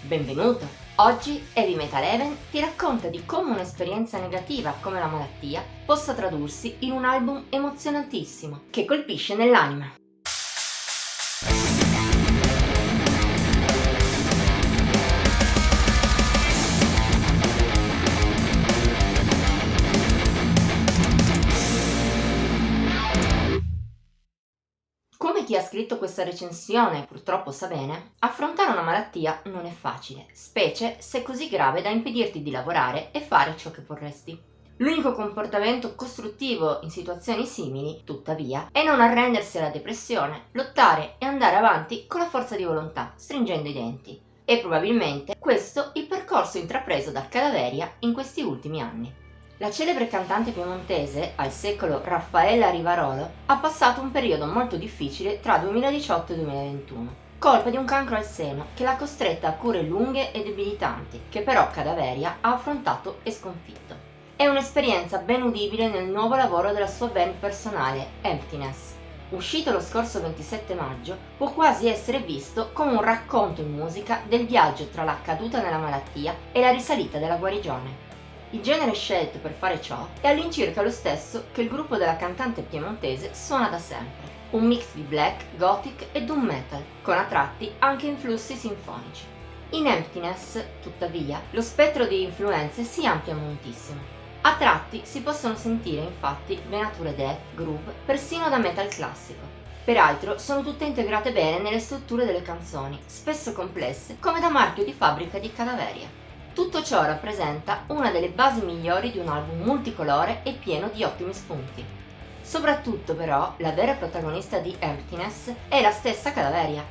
Benvenuto! Oggi Heavy Metal Even ti racconta di come un'esperienza negativa come la malattia possa tradursi in un album emozionantissimo che colpisce nell'anima. Come chi ha scritto questa recensione purtroppo sa bene, affrontare una malattia non è facile, specie se è così grave da impedirti di lavorare e fare ciò che vorresti. L'unico comportamento costruttivo in situazioni simili, tuttavia, è non arrendersi alla depressione, lottare e andare avanti con la forza di volontà, stringendo i denti. E probabilmente questo il percorso intrapreso da Cadaveria in questi ultimi anni. La celebre cantante piemontese, al secolo Raffaella Rivarolo, ha passato un periodo molto difficile tra 2018 e 2021, colpa di un cancro al seno che l'ha costretta a cure lunghe e debilitanti, che però Cadaveria ha affrontato e sconfitto. È un'esperienza ben udibile nel nuovo lavoro della sua band personale, Emptiness. Uscito lo scorso 27 maggio, può quasi essere visto come un racconto in musica del viaggio tra la caduta nella malattia e la risalita della guarigione. Il genere scelto per fare ciò è all'incirca lo stesso che il gruppo della cantante piemontese suona da sempre, un mix di black, gothic e doom metal, con a tratti anche influssi sinfonici. In Emptiness, tuttavia, lo spettro di influenze si amplia moltissimo. A tratti si possono sentire infatti venature death, groove, persino da metal classico. Peraltro sono tutte integrate bene nelle strutture delle canzoni, spesso complesse come da marchio di fabbrica di Cadaveria. Tutto ciò rappresenta una delle basi migliori di un album multicolore e pieno di ottimi spunti. Soprattutto però, la vera protagonista di Emptiness è la stessa Cadaveria.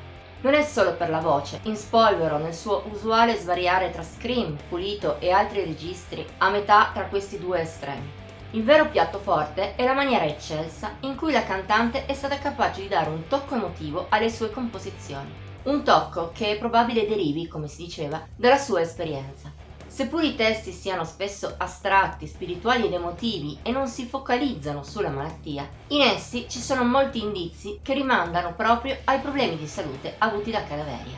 Non è solo per la voce, in spolvero nel suo usuale svariare tra scream, pulito e altri registri a metà tra questi due estremi. Il vero piatto forte è la maniera eccelsa in cui la cantante è stata capace di dare un tocco emotivo alle sue composizioni. Un tocco che è probabile derivi, come si diceva, dalla sua esperienza. Seppur i testi siano spesso astratti, spirituali ed emotivi e non si focalizzano sulla malattia, in essi ci sono molti indizi che rimandano proprio ai problemi di salute avuti da Cadaveria.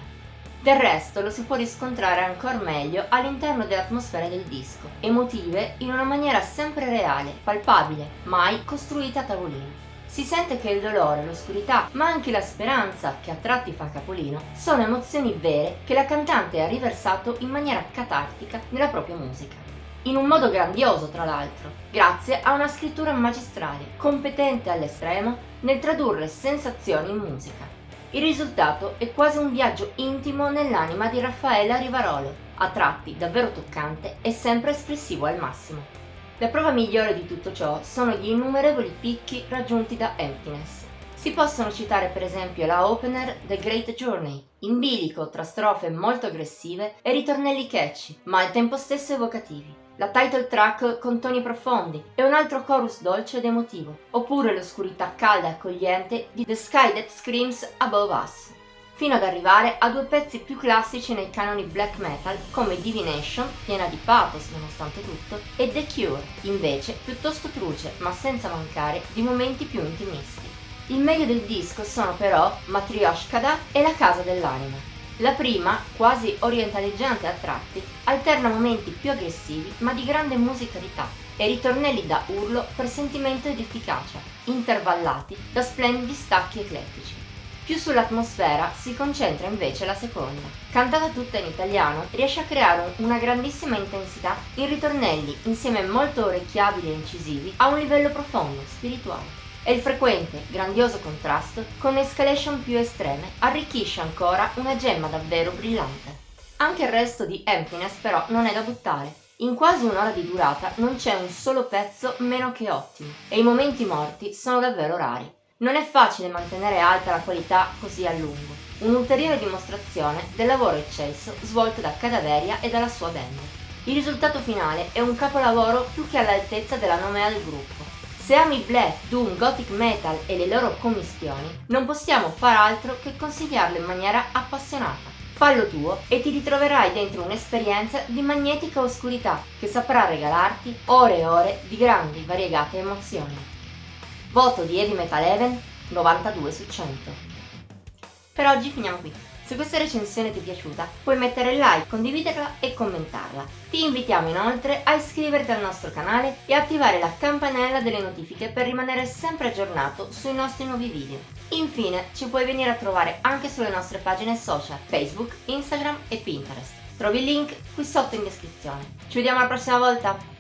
Del resto lo si può riscontrare ancora meglio all'interno dell'atmosfera del disco, emotive in una maniera sempre reale, palpabile, mai costruita a tavolino. Si sente che il dolore, l'oscurità, ma anche la speranza, che a tratti fa capolino, sono emozioni vere che la cantante ha riversato in maniera catartica nella propria musica. In un modo grandioso, tra l'altro, grazie a una scrittura magistrale, competente all'estremo nel tradurre sensazioni in musica. Il risultato è quasi un viaggio intimo nell'anima di Raffaella Rivarolo, a tratti davvero toccante e sempre espressivo al massimo. La prova migliore di tutto ciò sono gli innumerevoli picchi raggiunti da Emptiness. Si possono citare per esempio la opener The Great Journey, in bilico tra strofe molto aggressive e ritornelli catchy, ma al tempo stesso evocativi, la title track con toni profondi e un altro chorus dolce ed emotivo, oppure l'oscurità calda e accogliente di The Sky That Screams Above Us, fino ad arrivare a due pezzi più classici nei canoni black metal come Divination, piena di pathos nonostante tutto, e The Cure, invece piuttosto truce ma senza mancare di momenti più intimisti. Il meglio del disco sono però Matryoshkada e La casa dell'anima. La prima, quasi orientaleggiante a tratti, alterna momenti più aggressivi ma di grande musicalità e ritornelli da urlo per sentimento ed efficacia, intervallati da splendidi stacchi eclettici. Più sull'atmosfera si concentra invece la seconda. Cantata tutta in italiano, riesce a creare una grandissima intensità in ritornelli insieme molto orecchiabili e incisivi a un livello profondo, spirituale. E il frequente, grandioso contrasto con escalation più estreme arricchisce ancora una gemma davvero brillante. Anche il resto di Emptiness però non è da buttare. In quasi un'ora di durata non c'è un solo pezzo meno che ottimo e i momenti morti sono davvero rari. Non è facile mantenere alta la qualità così a lungo, un'ulteriore dimostrazione del lavoro eccelso svolto da Cadaveria e dalla sua band. Il risultato finale è un capolavoro più che all'altezza della nomea del gruppo. Se ami black, doom, gothic metal e le loro commistioni, non possiamo far altro che consigliarlo in maniera appassionata. Fallo tuo e ti ritroverai dentro un'esperienza di magnetica oscurità che saprà regalarti ore e ore di grandi, variegate emozioni. Voto di Heavy Metal Even 92 su 100. Per oggi finiamo qui. Se questa recensione ti è piaciuta, puoi mettere like, condividerla e commentarla. Ti invitiamo inoltre a iscriverti al nostro canale e attivare la campanella delle notifiche per rimanere sempre aggiornato sui nostri nuovi video. Infine, ci puoi venire a trovare anche sulle nostre pagine social, Facebook, Instagram e Pinterest. Trovi il link qui sotto in descrizione. Ci vediamo la prossima volta!